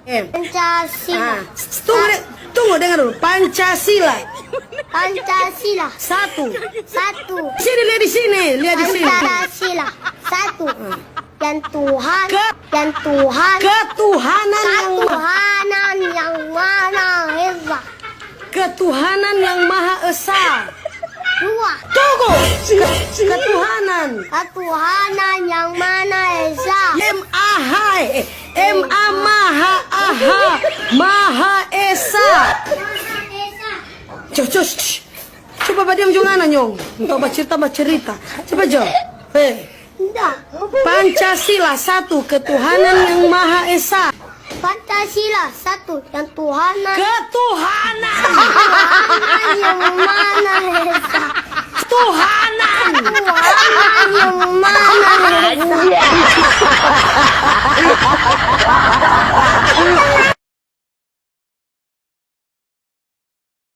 Pancasila. Tunggu dengar dulu. Pancasila. Pancasila. Satu. Satu. Sini lihat di sini, lihat di sini. Pancasila. Satu. Dan Tuhan. Ketuhanan yang Maha Esa. Ketuhanan yang Maha Esa. Dua. Tunggu. Ketuhanan. Ketuhanan yang Maha Esa. Maha Esa. Coba diam jangan nyong. Untuk bercerita. Coba Jo. Pancasila satu, ketuhanan yang Maha Esa. Pancasila satu, yang Tuhanan Ketuhanan yang Maha Esa. Tuhanan yang Maha Esa.